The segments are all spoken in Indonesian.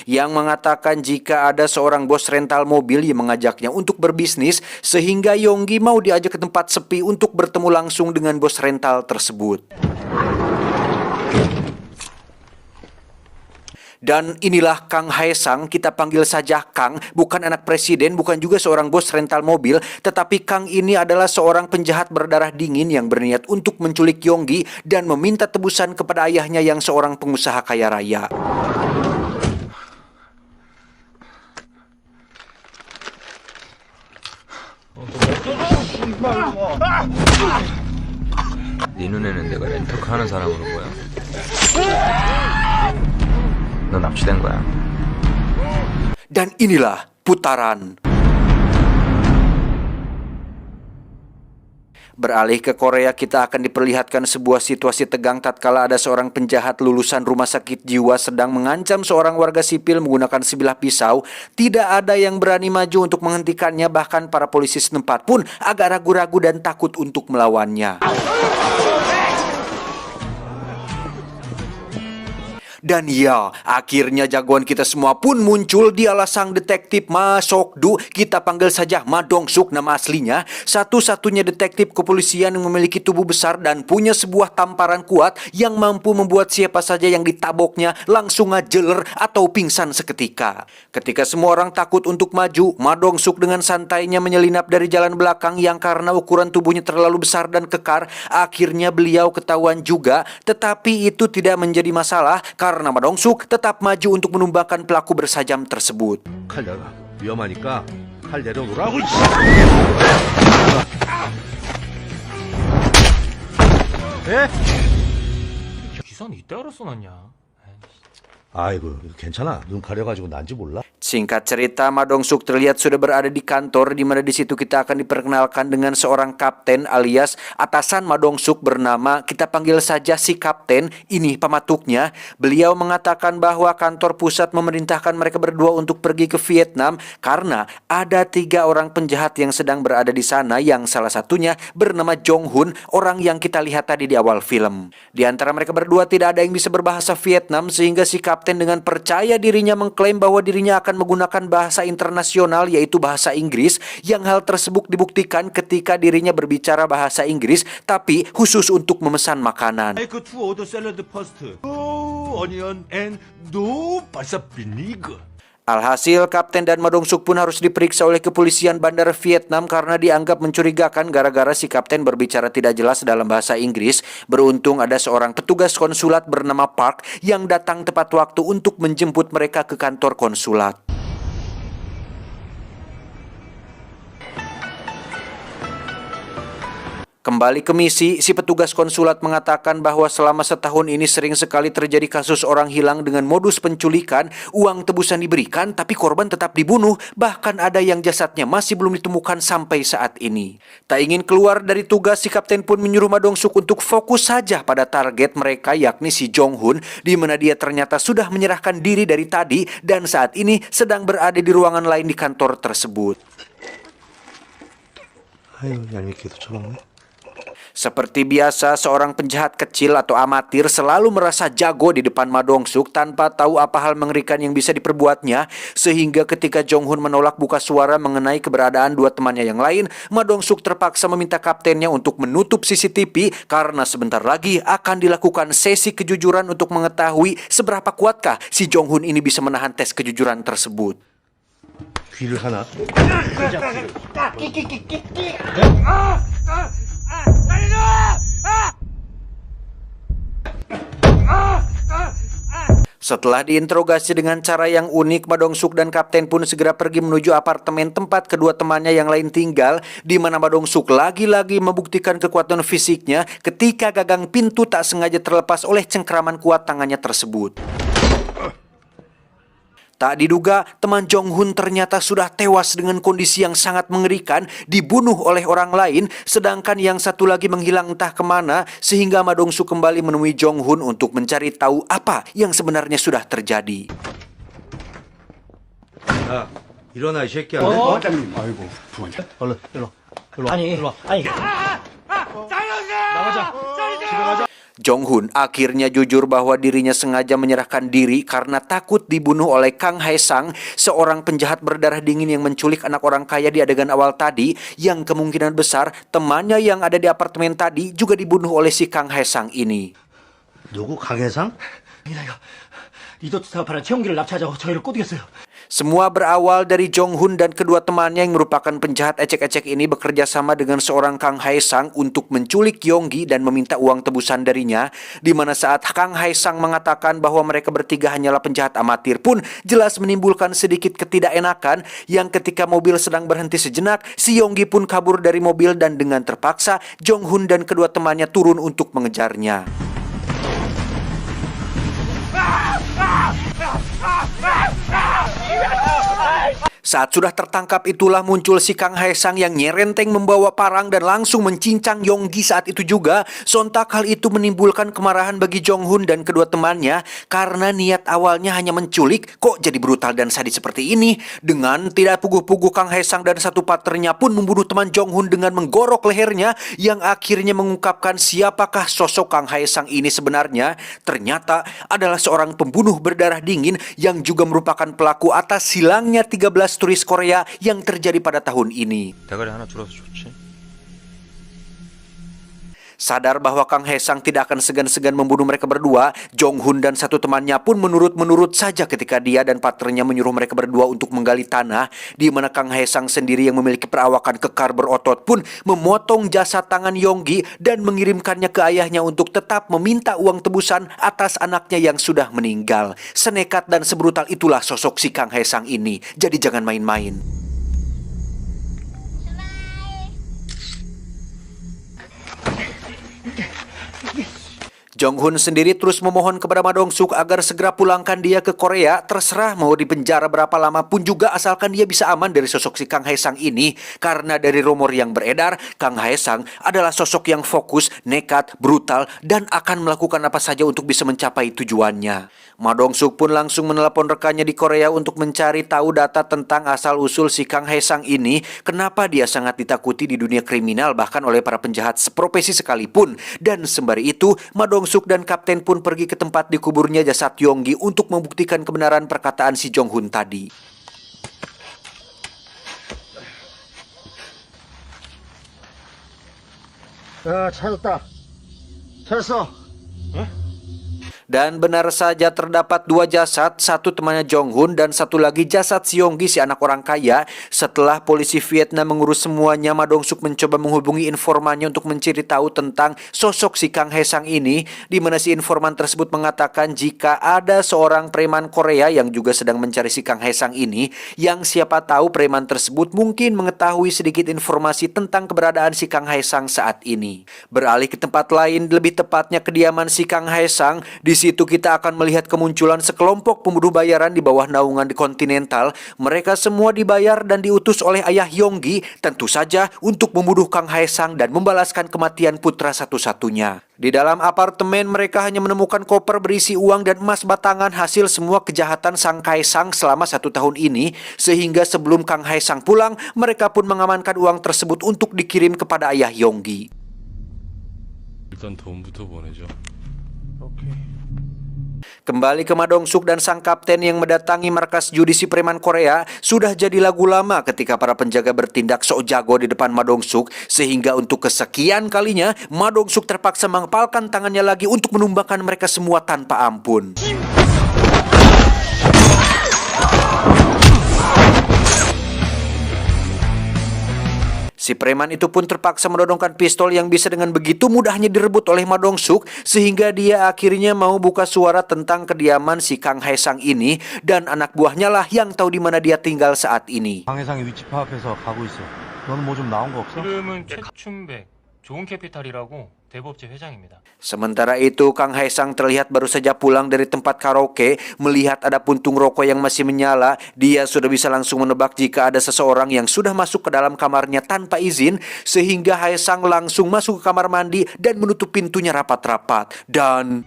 yang mengatakan jika ada seorang bos rental mobil yang mengajaknya untuk berbisnis sehingga Yonggi mau diajak ke tempat sepi untuk bertemu langsung dengan bos rental tersebut. Dan inilah Kang Haesang, kita panggil saja Kang, bukan anak presiden, bukan juga seorang bos rental mobil, tetapi Kang ini adalah seorang penjahat berdarah dingin yang berniat untuk menculik Yonggi dan meminta tebusan kepada ayahnya yang seorang pengusaha kaya raya. 네 눈에는 내가 렌터카 하는 사람으로 보여. 너 납치된 거야. Dan inilah putaran. Beralih ke Korea, kita akan diperlihatkan sebuah situasi tegang tatkala ada seorang penjahat lulusan rumah sakit jiwa sedang mengancam seorang warga sipil menggunakan sebilah pisau. Tidak ada yang berani maju untuk menghentikannya, bahkan para polisi setempat pun agak ragu-ragu dan takut untuk melawannya. Dan ya, akhirnya jagoan kita semua pun muncul. Dialah sang detektif Ma Sok-du, kita panggil saja Ma Dong-suk nama aslinya. Satu-satunya detektif kepolisian yang memiliki tubuh besar dan punya sebuah tamparan kuat yang mampu membuat siapa saja yang ditaboknya langsung ngajeler atau pingsan seketika. Ketika semua orang takut untuk maju, Ma Dong-suk dengan santainya menyelinap dari jalan belakang yang karena ukuran tubuhnya terlalu besar dan kekar, akhirnya beliau ketahuan juga. Tetapi itu tidak menjadi masalah karena Ma Dong-suk tetap maju untuk menumbangkan pelaku bersajam tersebut. 칼 내놔. 위험하니까 칼 내려놓으라고. 기사는 이때 알았어 놨냐? 아이고 괜찮아. 눈 가려가지고 난지 몰라. Singkat cerita, Ma Dong-suk terlihat sudah berada di kantor, di mana di situ kita akan diperkenalkan dengan seorang kapten alias atasan Ma Dong-suk bernama, kita panggil saja si kapten. Ini pematuknya. Beliau mengatakan bahwa kantor pusat memerintahkan mereka berdua untuk pergi ke Vietnam karena ada 3 orang penjahat yang sedang berada di sana, yang salah satunya bernama Jong-hun, orang yang kita lihat tadi di awal film. Di antara mereka berdua tidak ada yang bisa berbahasa Vietnam, sehingga si kapten dengan percaya dirinya mengklaim bahwa dirinya akan menggunakan bahasa internasional, yaitu bahasa Inggris, yang hal tersebut dibuktikan ketika dirinya berbicara bahasa Inggris tapi khusus untuk memesan makanan. Make 2 order salad first. No onion and no balsa vinegar. Alhasil, Kapten dan Ma Dong-suk pun harus diperiksa oleh kepolisian bandara Vietnam karena dianggap mencurigakan gara-gara si Kapten berbicara tidak jelas dalam bahasa Inggris. Beruntung ada seorang petugas konsulat bernama Park yang datang tepat waktu untuk menjemput mereka ke kantor konsulat. Kembali ke misi, si petugas konsulat mengatakan bahwa selama setahun ini sering sekali terjadi kasus orang hilang dengan modus penculikan, uang tebusan diberikan tapi korban tetap dibunuh, bahkan ada yang jasadnya masih belum ditemukan sampai saat ini. Tak ingin keluar dari tugas, si kapten pun menyuruh Ma Dong-suk untuk fokus saja pada target mereka, yakni si Jong-hun, di mana dia ternyata sudah menyerahkan diri dari tadi dan saat ini sedang berada di ruangan lain di kantor tersebut. 아유 얄밉게도 처먹네. Seperti biasa, seorang penjahat kecil atau amatir selalu merasa jago di depan Ma Dong-suk tanpa tahu apa hal mengerikan yang bisa diperbuatnya, sehingga ketika Jong-hun menolak buka suara mengenai keberadaan 2 temannya yang lain, Ma Dong-suk terpaksa meminta kaptennya untuk menutup CCTV karena sebentar lagi akan dilakukan sesi kejujuran untuk mengetahui seberapa kuatkah si Jong-hun ini bisa menahan tes kejujuran tersebut. 귀를 하나. Setelah diinterogasi dengan cara yang unik, Ma Dong-suk dan kapten pun segera pergi menuju apartemen tempat kedua temannya yang lain tinggal, di mana Ma Dong-suk lagi-lagi membuktikan kekuatan fisiknya ketika gagang pintu tak sengaja terlepas oleh cengkraman kuat tangannya tersebut. Tak diduga, teman Jong-hun ternyata sudah tewas dengan kondisi yang sangat mengerikan, dibunuh oleh orang lain, sedangkan yang satu lagi menghilang entah kemana, sehingga Ma Dong-suk kembali menemui Jong-hun untuk mencari tahu apa yang sebenarnya sudah terjadi. 야 일어나 이 새끼야. 부장님. 아이고, 부장님. 얼른 일로. 아니, 아니. 나가자. 집에 가자. Jong-hun akhirnya jujur bahwa dirinya sengaja menyerahkan diri karena takut dibunuh oleh Kang Hae-sang, seorang penjahat berdarah dingin yang menculik anak orang kaya di adegan awal tadi, yang kemungkinan besar temannya yang ada di apartemen tadi juga dibunuh oleh si Kang Hae-sang ini. 누구 강혜상? 리조트 사업하는 최용기를 납치하자고 저희를 꼬드겼어요. Semua berawal dari Jong-hun dan kedua temannya yang merupakan penjahat ecek-ecek ini bekerja sama dengan seorang Kang Hae-sang untuk menculik Yonggi dan meminta uang tebusan darinya, di mana saat Kang Hae-sang mengatakan bahwa mereka bertiga hanyalah penjahat amatir pun jelas menimbulkan sedikit ketidakenakan, yang ketika mobil sedang berhenti sejenak, si Yonggi pun kabur dari mobil dan dengan terpaksa Jong-hun dan kedua temannya turun untuk mengejarnya. Saat sudah tertangkap itulah muncul si Kang Hae-sang yang nyerenteng membawa parang dan langsung mencincang Yonggi saat itu juga. Sontak hal itu menimbulkan kemarahan bagi Jong-hun dan kedua temannya karena niat awalnya hanya menculik, kok jadi brutal dan sadis seperti ini. Dengan tidak puguh-puguh, Kang Hae-sang dan satu partnernya pun membunuh teman Jong-hun dengan menggorok lehernya, yang akhirnya mengungkapkan siapakah sosok Kang Hae-sang ini sebenarnya. Ternyata adalah seorang pembunuh berdarah dingin yang juga merupakan pelaku atas hilangnya 13 turis Korea yang terjadi pada tahun ini. 대가리 하나 줄어서 좋지. Sadar bahwa Kang Hae-sang tidak akan segan-segan membunuh mereka berdua, Jong-hun dan satu temannya pun menurut-menurut saja ketika dia dan partnernya menyuruh mereka berdua untuk menggali tanah, di mana Kang Hae-sang sendiri yang memiliki perawakan kekar berotot pun memotong jasad tangan Yonggi dan mengirimkannya ke ayahnya untuk tetap meminta uang tebusan atas anaknya yang sudah meninggal. Senekat dan sebrutal itulah sosok si Kang Hae-sang ini, jadi jangan main-main. Jong-hun sendiri terus memohon kepada Ma Dong-suk agar segera pulangkan dia ke Korea. Terserah mau dipenjara berapa lama pun juga asalkan dia bisa aman dari sosok si Kang Hae-sang ini. Karena dari rumor yang beredar, Kang Hae-sang adalah sosok yang fokus, nekat, brutal, dan akan melakukan apa saja untuk bisa mencapai tujuannya. Ma Dong-suk pun langsung menelepon rekannya di Korea untuk mencari tahu data tentang asal-usul si Kang Hae-sang ini, kenapa dia sangat ditakuti di dunia kriminal bahkan oleh para penjahat seprofesi sekalipun. Dan sembari itu, Ma Dong-suk dan kapten pun pergi ke tempat dikuburnya jasad Yonggi untuk membuktikan kebenaran perkataan si Jong-hun tadi. 찾았다. 찾았어. Dan benar saja terdapat dua jasad, satu temannya Jong-hun dan satu lagi jasad si Yonggi, si anak orang kaya. Setelah polisi Vietnam mengurus semuanya, Ma Dong-suk mencoba menghubungi informannya untuk mencari tahu tentang sosok si Kang Hae-sang ini, di mana si informan tersebut mengatakan jika ada seorang preman Korea yang juga sedang mencari si Kang Hae-sang ini, yang siapa tahu preman tersebut mungkin mengetahui sedikit informasi tentang keberadaan si Kang Hae-sang saat ini. Beralih ke tempat lain, lebih tepatnya kediaman si Kang Hae-sang. Di situ kita akan melihat kemunculan sekelompok pembunuh bayaran di bawah naungan di Continental. Mereka semua dibayar dan diutus oleh ayah Yonggi, tentu saja untuk membunuh Kang Hae-sang dan membalaskan kematian putra satu-satunya. Di dalam apartemen mereka hanya menemukan koper berisi uang dan emas batangan hasil semua kejahatan Sang Hae-sang selama 1 tahun ini, sehingga sebelum Kang Hae-sang pulang, mereka pun mengamankan uang tersebut untuk dikirim kepada ayah Yonggi. 일단 돈부터 보내죠. Kembali ke Ma Dong-suk dan sang kapten yang mendatangi markas judisi preman Korea. Sudah jadi lagu lama ketika para penjaga bertindak sok jago di depan Ma Dong-suk, sehingga untuk kesekian kalinya Ma Dong-suk terpaksa mengepalkan tangannya lagi untuk menumbangkan mereka semua tanpa ampun. Si preman itu pun terpaksa menodongkan pistol yang bisa dengan begitu mudahnya direbut oleh Ma Dong-suk, sehingga dia akhirnya mau buka suara tentang kediaman si Kang Hae-sang ini, dan anak buahnya lah yang tahu di mana dia tinggal saat ini. 강혜상이 위치 파악해서 가고 있어. 너는 뭐 좀 나온 거 없어? 이름은 최춘백, 좋은 캐피탈이라고 대법제 회장입니다. Sementara itu, Kang Hae-sang terlihat baru saja pulang dari tempat karaoke. Melihat ada puntung rokok yang masih menyala, dia sudah bisa langsung menebak jika ada seseorang yang sudah masuk ke dalam kamarnya tanpa izin, sehingga Hae-sang langsung masuk ke kamar mandi dan menutup pintunya rapat-rapat. Dan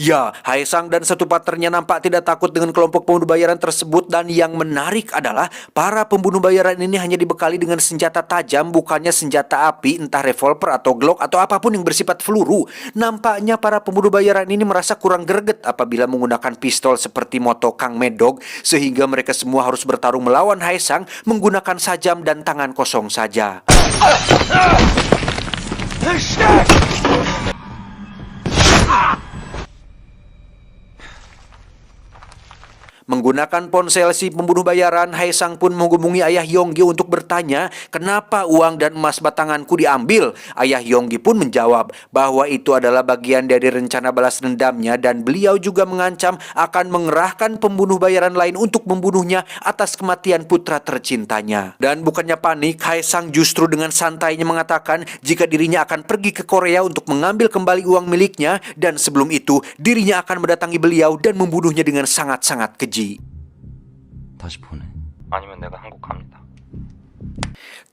Ya, Haesang dan satu partnernya nampak tidak takut dengan kelompok pembunuh bayaran tersebut, dan yang menarik adalah para pembunuh bayaran ini hanya dibekali dengan senjata tajam, bukannya senjata api, entah revolver atau Glock atau apapun yang bersifat peluru. Nampaknya para pembunuh bayaran ini merasa kurang greget apabila menggunakan pistol seperti moto Kang Medog, sehingga mereka semua harus bertarung melawan Haesang menggunakan sajam dan tangan kosong saja. Menggunakan ponsel si pembunuh bayaran, Haesang pun menghubungi ayah Yonggi untuk bertanya kenapa uang dan emas batanganku diambil. Ayah Yonggi pun menjawab bahwa itu adalah bagian dari rencana balas dendamnya, dan beliau juga mengancam akan mengerahkan pembunuh bayaran lain untuk membunuhnya atas kematian putra tercintanya. Dan bukannya panik, Haesang justru dengan santainya mengatakan jika dirinya akan pergi ke Korea untuk mengambil kembali uang miliknya, dan sebelum itu dirinya akan mendatangi beliau dan membunuhnya dengan sangat-sangat keji. 다시 보내. 아니면 내가 한국 갑니다.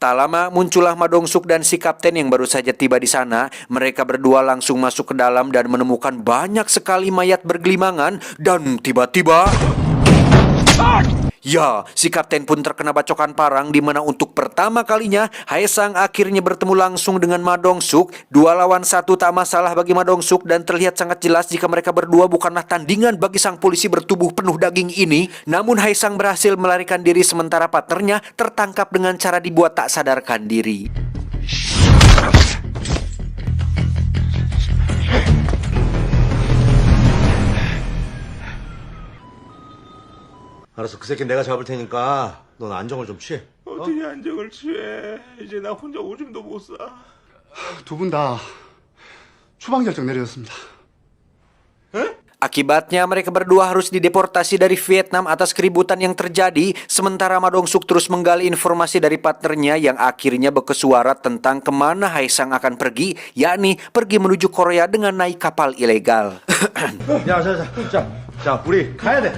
Tak lama muncullah Ma Dong-suk dan si kapten yang baru saja tiba di sana. Mereka berdua langsung masuk ke dalam dan menemukan banyak sekali mayat bergelimangan, dan tiba-tiba ya, si kapten pun terkena bacokan parang, di mana untuk pertama kalinya Haesang akhirnya bertemu langsung dengan Ma Dong-suk. 2 lawan 1 tak masalah bagi Ma Dong-suk, dan terlihat sangat jelas jika mereka berdua bukanlah tandingan bagi sang polisi bertubuh penuh daging ini. Namun Haesang berhasil melarikan diri, sementara partnernya tertangkap dengan cara dibuat tak sadarkan diri. 알았어, 그 새끼 내가 잡을 테니까 넌 안정을 좀 취해. 어떻게 안정을 취해? 이제 나 혼자 오줌도 못 싸. 두 분 다 추방 결정 내려졌습니다. Akibatnya mereka berdua harus dideportasi dari Vietnam atas keributan yang terjadi, sementara Ma Dong-suk terus menggali informasi dari partnernya yang akhirnya berkesuara tentang kemana Haesang akan pergi, yakni pergi menuju Korea dengan naik kapal ilegal. 자, 우리 가야 돼.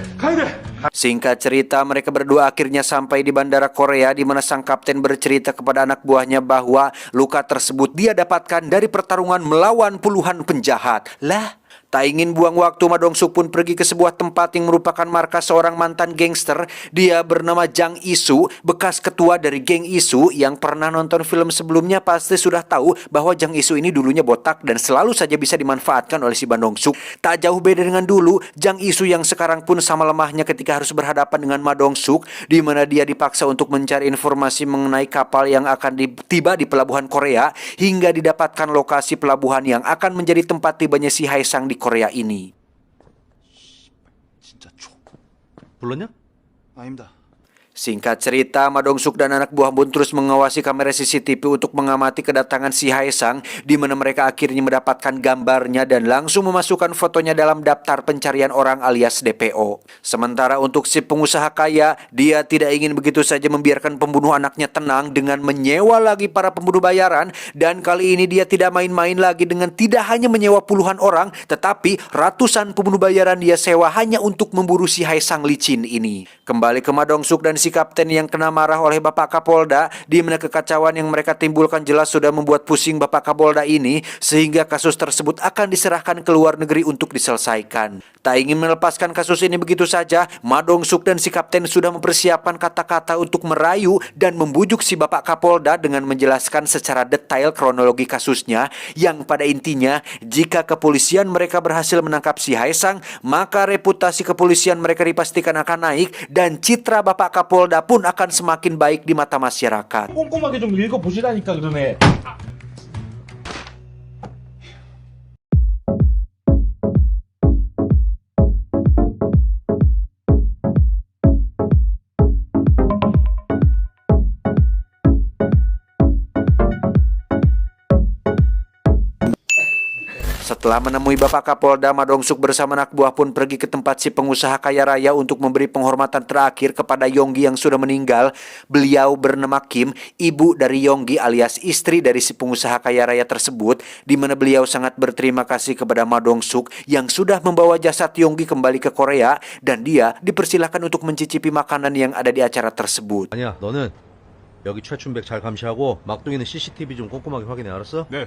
Singkat cerita, mereka berdua akhirnya sampai di bandara Korea, di mana sang kapten bercerita kepada anak buahnya bahwa luka tersebut dia dapatkan dari pertarungan melawan puluhan penjahat. Lah, tak ingin buang waktu, Ma Dong-suk pun pergi ke sebuah tempat yang merupakan markas seorang mantan gangster. Dia bernama Jang Isu, bekas ketua dari geng Isu. Yang pernah nonton film sebelumnya pasti sudah tahu bahwa Jang Isu ini dulunya botak dan selalu saja bisa dimanfaatkan oleh si Ma Dong-suk. Tak jauh beda dengan dulu, Jang Isu yang sekarang pun sama lemahnya ketika harus berhadapan dengan Ma Dong-suk, di mana dia dipaksa untuk mencari informasi mengenai kapal yang akan tiba di pelabuhan Korea, hingga didapatkan lokasi pelabuhan yang akan menjadi tempat tibanya si Haesang di Korea ini. 불렀냐? 아닙니다. Singkat cerita, Ma Dong-suk dan anak buah pun terus mengawasi kamera CCTV untuk mengamati kedatangan si Haesang, di mana mereka akhirnya mendapatkan gambarnya dan langsung memasukkan fotonya dalam daftar pencarian orang alias DPO. Sementara untuk si pengusaha kaya, dia tidak ingin begitu saja membiarkan pembunuh anaknya tenang dengan menyewa lagi para pembunuh bayaran, dan kali ini dia tidak main-main lagi dengan tidak hanya menyewa puluhan orang, tetapi ratusan pembunuh bayaran dia sewa hanya untuk memburu si Haesang licin ini. Kembali ke Ma Dong-suk dan si kapten yang kena marah oleh Bapak Kapolda, di mana kekacauan yang mereka timbulkan jelas sudah membuat pusing Bapak Kapolda ini, sehingga kasus tersebut akan diserahkan ke luar negeri untuk diselesaikan. Tak ingin melepaskan kasus ini begitu saja, Ma Dong-suk dan si kapten sudah mempersiapkan kata-kata untuk merayu dan membujuk si Bapak Kapolda dengan menjelaskan secara detail kronologi kasusnya, yang pada intinya jika kepolisian mereka berhasil menangkap si Haesang, maka reputasi kepolisian mereka dipastikan akan naik, dan citra Bapak Kapolda pun akan semakin baik di mata masyarakat. 꼼꼼하게 좀 읽어보시라니까 그러네. Setelah menemui Bapak Kapolda, Ma Dong-suk bersama anak buah pun pergi ke tempat si pengusaha kaya raya untuk memberi penghormatan terakhir kepada Yonggi yang sudah meninggal. Beliau bernama Kim, ibu dari Yonggi alias istri dari si pengusaha kaya raya tersebut, di mana beliau sangat berterima kasih kepada Ma Dong-suk yang sudah membawa jasad Yonggi kembali ke Korea, dan dia dipersilakan untuk mencicipi makanan yang ada di acara tersebut. 아니야, 너는 여기 최춘백 잘 감시하고 막둥이는 CCTV 좀 꼼꼼하게 확인해, 알았어? 네.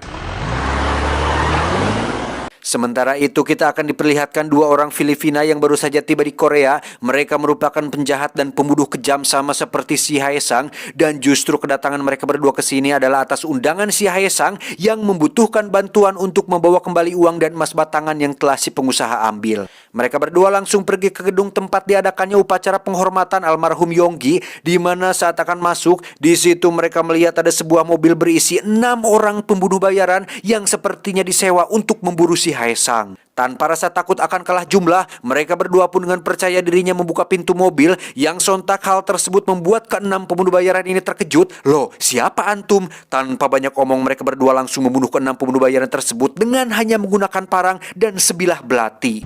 Sementara itu kita akan diperlihatkan dua orang Filipina yang baru saja tiba di Korea. Mereka merupakan penjahat dan pembunuh kejam sama seperti si Haesang, dan justru kedatangan mereka berdua ke sini adalah atas undangan si Haesang yang membutuhkan bantuan untuk membawa kembali uang dan emas batangan yang telah si pengusaha ambil. Mereka berdua langsung pergi ke gedung tempat diadakannya upacara penghormatan almarhum Yonggi, di mana saat akan masuk, di situ mereka melihat ada sebuah mobil berisi 6 orang pembunuh bayaran yang sepertinya disewa untuk memburu si Haesang. Tanpa rasa takut akan kalah jumlah, mereka berdua pun dengan percaya dirinya membuka pintu mobil, yang sontak hal tersebut membuat ke-6 pembunuh bayaran ini terkejut. Loh, siapa antum? Tanpa banyak omong, mereka berdua langsung membunuh ke-6 pembunuh bayaran tersebut dengan hanya menggunakan parang dan sebilah belati.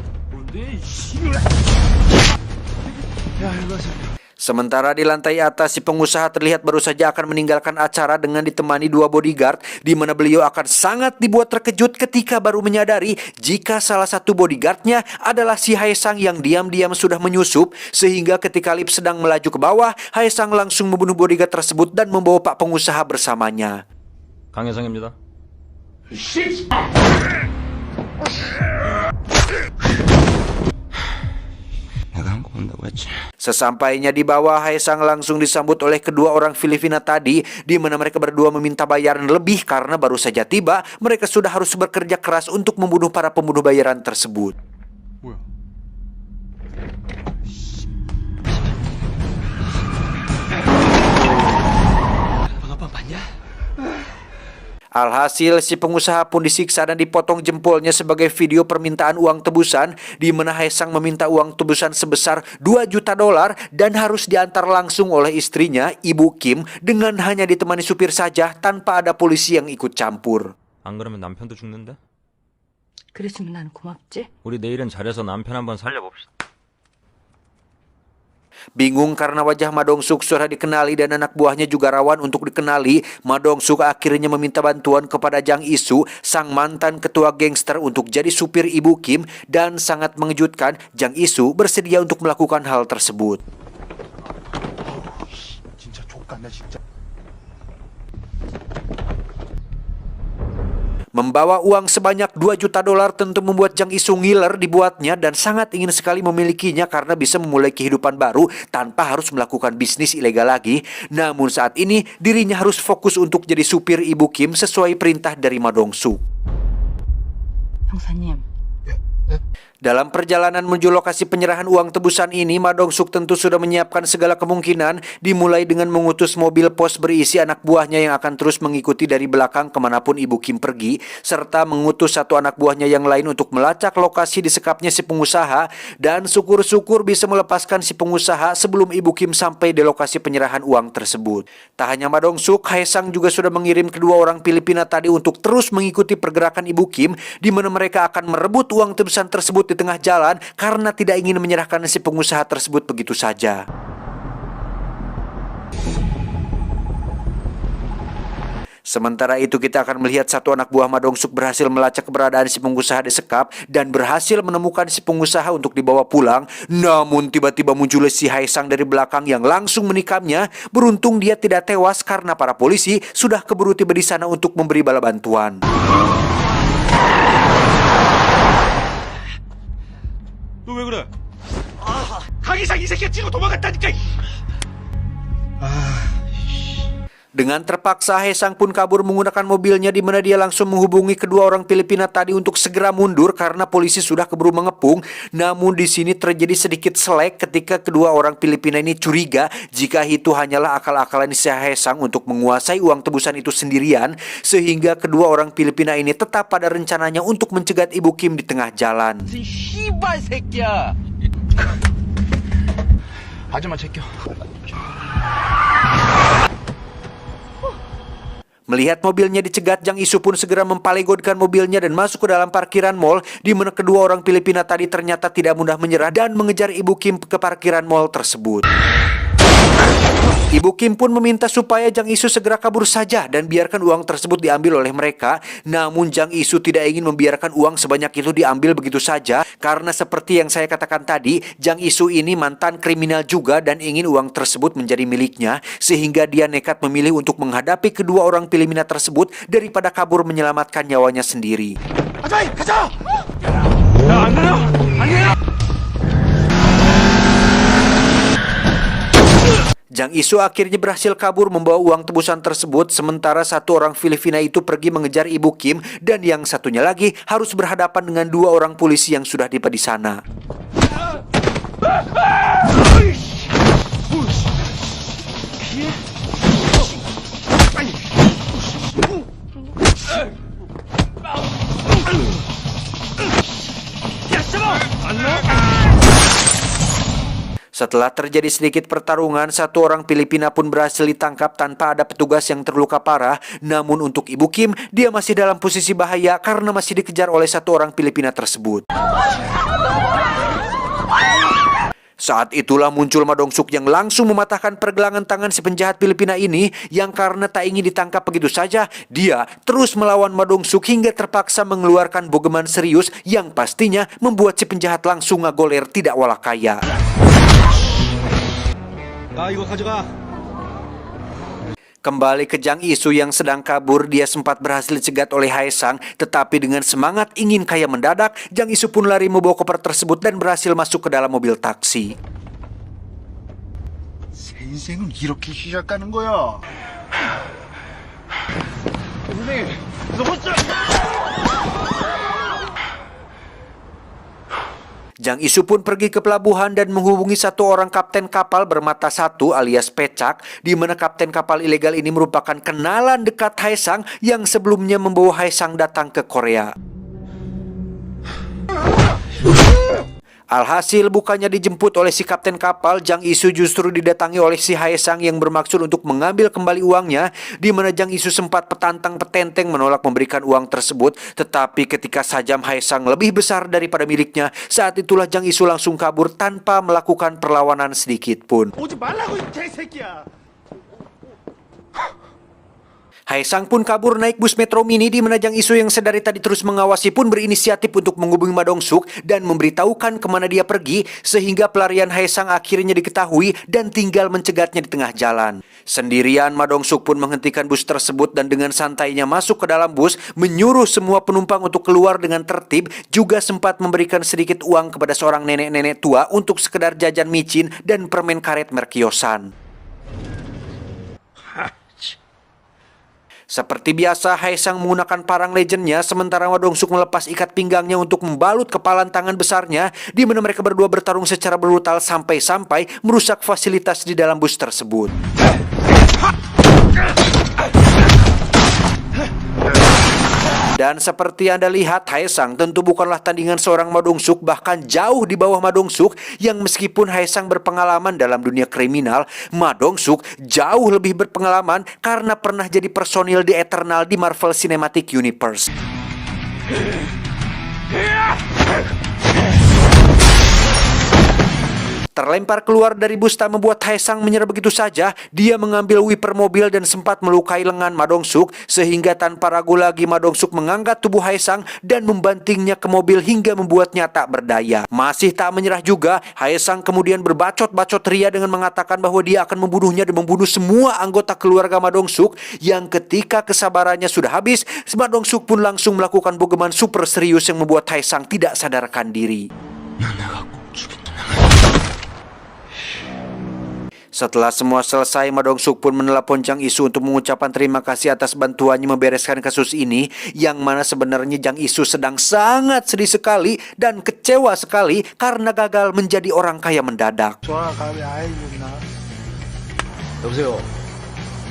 Sementara di lantai atas, si pengusaha terlihat baru saja akan meninggalkan acara dengan ditemani 2 bodyguard, di mana beliau akan sangat dibuat terkejut ketika baru menyadari jika salah satu bodyguardnya adalah si Haesang yang diam-diam sudah menyusup, sehingga ketika lift sedang melaju ke bawah, Haesang langsung membunuh bodyguard tersebut dan membawa pak pengusaha bersamanya. 강혜성입니다. 내가 한국 온다고 했지. Sesampainya di bawah, Haesang langsung disambut oleh kedua orang Filipina tadi, di mana mereka berdua meminta bayaran lebih karena baru saja tiba. Mereka sudah harus bekerja keras untuk membunuh para pembunuh bayaran tersebut. Alhasil, si pengusaha pun disiksa dan dipotong jempolnya sebagai video permintaan uang tebusan, di mana Haesang meminta uang tebusan sebesar $2 juta dan harus diantar langsung oleh istrinya, Ibu Kim, dengan hanya ditemani supir saja tanpa ada polisi yang ikut campur. 안 그러면 남편도 죽는데? 그랬으면 난 고맙지. 우리 내일은 잘해서 남편 한번 살려봅시다. Bingung karena wajah Ma Dong-suk sudah dikenali dan anak buahnya juga rawan untuk dikenali, Ma Dong-suk akhirnya meminta bantuan kepada Jang Isu, sang mantan ketua gangster, untuk jadi supir Ibu Kim, dan sangat mengejutkan, Jang Isu bersedia untuk melakukan hal tersebut. 진짜 족같네 진짜. Membawa uang sebanyak $2 juta tentu membuat Jang Isu ngiler dibuatnya dan sangat ingin sekali memilikinya karena bisa memulai kehidupan baru tanpa harus melakukan bisnis ilegal lagi. Namun saat ini dirinya harus fokus untuk jadi supir Ibu Kim sesuai perintah dari Ma Dong-suk. 형사님, Dalam perjalanan menuju lokasi penyerahan uang tebusan ini, Ma Dong-suk tentu sudah menyiapkan segala kemungkinan, dimulai dengan mengutus mobil pos berisi anak buahnya yang akan terus mengikuti dari belakang kemanapun Ibu Kim pergi, serta mengutus satu anak buahnya yang lain untuk melacak lokasi disekapnya si pengusaha, dan syukur-syukur bisa melepaskan si pengusaha sebelum Ibu Kim sampai di lokasi penyerahan uang tersebut. Tak hanya Ma Dong-suk, Haesang juga sudah mengirim kedua orang Filipina tadi untuk terus mengikuti pergerakan Ibu Kim, di mana mereka akan merebut uang tebusan tersebut di tengah jalan karena tidak ingin menyerahkan si pengusaha tersebut begitu saja. Sementara itu kita akan melihat satu anak buah Ma Dong-suk berhasil melacak keberadaan si pengusaha disekap dan berhasil menemukan si pengusaha untuk dibawa pulang. Namun tiba-tiba muncul si Haesang dari belakang yang langsung menikamnya. Beruntung dia tidak tewas karena para polisi sudah keburu tiba di sana untuk memberi bala bantuan. 너 왜 그래? 강희상 이 새끼가 찌르고 도망갔다니까. Dengan terpaksa, Haesang pun kabur menggunakan mobilnya, di mana dia langsung menghubungi kedua orang Filipina tadi untuk segera mundur karena polisi sudah keburu mengepung. Namun di sini terjadi sedikit selek ketika kedua orang Filipina ini curiga jika itu hanyalah akal-akalan si Haesang untuk menguasai uang tebusan itu sendirian, sehingga kedua orang Filipina ini tetap pada rencananya untuk mencegat Ibu Kim di tengah jalan. 씨발 새끼야. 아줌마 제껴. Melihat mobilnya dicegat, Jang Isu pun segera mempalegodkan mobilnya dan masuk ke dalam parkiran mall, di mana kedua orang Filipina tadi ternyata tidak mudah menyerah dan mengejar Ibu Kim ke parkiran mall tersebut. Ibu Kim pun meminta supaya Jang Isu segera kabur saja dan biarkan uang tersebut diambil oleh mereka. Namun Jang Isu tidak ingin membiarkan uang sebanyak itu diambil begitu saja, karena seperti yang saya katakan tadi, Jang Isu ini mantan kriminal juga dan ingin uang tersebut menjadi miliknya, sehingga dia nekat memilih untuk menghadapi kedua orang Filipina tersebut daripada kabur menyelamatkan nyawanya sendiri. 아저이 가자. Jang Isu akhirnya berhasil kabur membawa uang tebusan tersebut, sementara satu orang Filipina itu pergi mengejar Ibu Kim dan yang satunya lagi harus berhadapan dengan dua orang polisi yang sudah tiba di sana. Setelah terjadi sedikit pertarungan, satu orang Filipina pun berhasil ditangkap tanpa ada petugas yang terluka parah. Namun untuk Ibu Kim, dia masih dalam posisi bahaya karena masih dikejar oleh satu orang Filipina tersebut. Saat itulah muncul Ma Dong-suk yang langsung mematahkan pergelangan tangan si penjahat Filipina ini, yang karena tak ingin ditangkap begitu saja, dia terus melawan Ma Dong-suk hingga terpaksa mengeluarkan bogeman serius yang pastinya membuat si penjahat langsung ngagoler tidak walah kaya. 이거 가져가. Kembali ke Jang Isu yang sedang kabur, dia sempat berhasil dicegat oleh Hae Sang, tetapi dengan semangat ingin kaya mendadak, Jang Isu pun lari membawa koper tersebut dan berhasil masuk ke dalam mobil taksi. 새 인생은 이렇게 시작하는 거야. Jang Isu pun pergi ke pelabuhan dan menghubungi satu orang kapten kapal bermata satu alias Pecak, di mana kapten kapal ilegal ini merupakan kenalan dekat Hae Sang yang sebelumnya membawa Hae Sang datang ke Korea. Alhasil bukannya dijemput oleh si kapten kapal, Jang Isu justru didatangi oleh si Hae Sang yang bermaksud untuk mengambil kembali uangnya, di mana Jang Isu sempat petantang petenteng menolak memberikan uang tersebut, tetapi ketika sajam Hae Sang lebih besar daripada miliknya, saat itulah Jang Isu langsung kabur tanpa melakukan perlawanan sedikit pun. 오지 말라고 이 개새끼야. Hae Sang pun kabur naik bus Metro Mini, di mana Jang Isu yang sedari tadi terus mengawasi pun berinisiatif untuk menghubungi Ma Dong-suk dan memberitahukan kemana dia pergi, sehingga pelarian Hae Sang akhirnya diketahui dan tinggal mencegatnya di tengah jalan. Sendirian Ma Dong-suk pun menghentikan bus tersebut dan dengan santainya masuk ke dalam bus, menyuruh semua penumpang untuk keluar dengan tertib, juga sempat memberikan sedikit uang kepada seorang nenek-nenek tua untuk sekedar jajan micin dan permen karet merek Yosan. Seperti biasa, Hae Sang menggunakan parang legendnya, sementara Ma Dong-suk melepas ikat pinggangnya untuk membalut kepalan tangan besarnya, di mana mereka berdua bertarung secara brutal sampai-sampai merusak fasilitas di dalam bus tersebut. Dan seperti Anda lihat, Hae Sang tentu bukanlah tandingan seorang Ma Dong-suk, bahkan jauh di bawah Ma Dong-suk, yang meskipun Hae Sang berpengalaman dalam dunia kriminal, Ma Dong-suk jauh lebih berpengalaman karena pernah jadi personil di Eternal di Marvel Cinematic Universe. Terlempar keluar dari bus tak membuat Hae Sang menyerah begitu saja. Dia mengambil wiper mobil dan sempat melukai lengan Ma Dong-suk, sehingga tanpa ragu lagi Ma Dong-suk mengangkat tubuh Hae Sang dan membantingnya ke mobil hingga membuatnya tak berdaya. Masih tak menyerah juga, Hae Sang kemudian berbacot-bacot ria dengan mengatakan bahwa dia akan membunuhnya dan membunuh semua anggota keluarga Ma Dong-suk, yang ketika kesabarannya sudah habis, Ma Dong-suk pun langsung melakukan bogeman super serius yang membuat Hae Sang tidak sadarkan diri. Setelah semua selesai, Ma Dong-suk pun menelepon Jang Isu untuk mengucapkan terima kasih atas bantuannya membereskan kasus ini, yang mana sebenarnya Jang Isu sedang sangat sedih sekali dan kecewa sekali karena gagal menjadi orang kaya mendadak. 여보세요.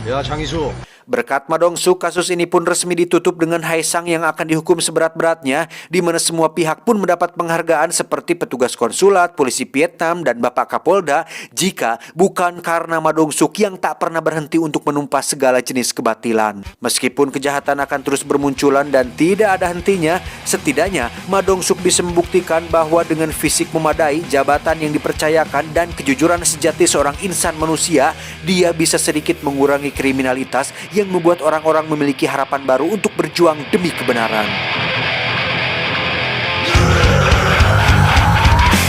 야, 장이수. Berkat Ma Dong-suk, kasus ini pun resmi ditutup dengan Hae Sang yang akan dihukum seberat-beratnya, di mana semua pihak pun mendapat penghargaan seperti petugas konsulat, polisi Vietnam, dan Bapak Kapolda, jika bukan karena Ma Dong-suk yang tak pernah berhenti untuk menumpas segala jenis kebatilan. Meskipun kejahatan akan terus bermunculan dan tidak ada hentinya, setidaknya Ma Dong-suk bisa membuktikan bahwa dengan fisik memadai, jabatan yang dipercayakan, dan kejujuran sejati seorang insan manusia, dia bisa sedikit mengurangi kriminalitas yang membuat orang-orang memiliki harapan baru untuk berjuang demi kebenaran.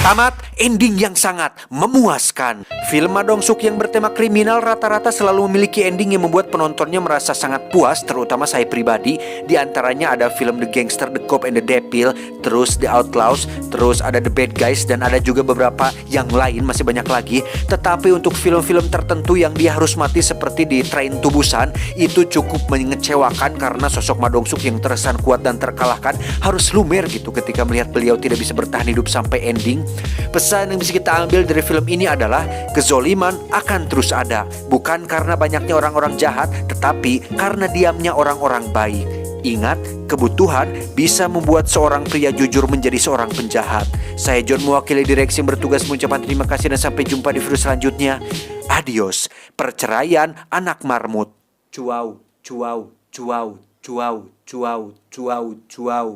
Tamat ending yang sangat memuaskan. Film Ma Dong-suk yang bertema kriminal rata-rata selalu memiliki ending yang membuat penontonnya merasa sangat puas, terutama saya pribadi. Di antaranya ada film The Gangster, The Cop and the Devil, terus The Outlaws, terus ada The Bad Guys, dan ada juga beberapa yang lain, masih banyak lagi. Tetapi untuk film-film tertentu yang dia harus mati seperti di Train to Busan, itu cukup mengecewakan karena sosok Ma Dong-suk yang terkesan kuat dan terkalahkan harus lumer gitu ketika melihat beliau tidak bisa bertahan hidup sampai ending. Pesan yang bisa kita ambil dari film ini adalah kezoliman akan terus ada, bukan karena banyaknya orang-orang jahat, tetapi karena diamnya orang-orang baik. Ingat, kebutuhan bisa membuat seorang pria jujur menjadi seorang penjahat. Saya John, mewakili direksi yang bertugas, mengucapkan terima kasih dan sampai jumpa di video selanjutnya. Adios. Perceraian anak marmut. Cuau, cuau, cuau, cuau, cuau, cuau, cuau.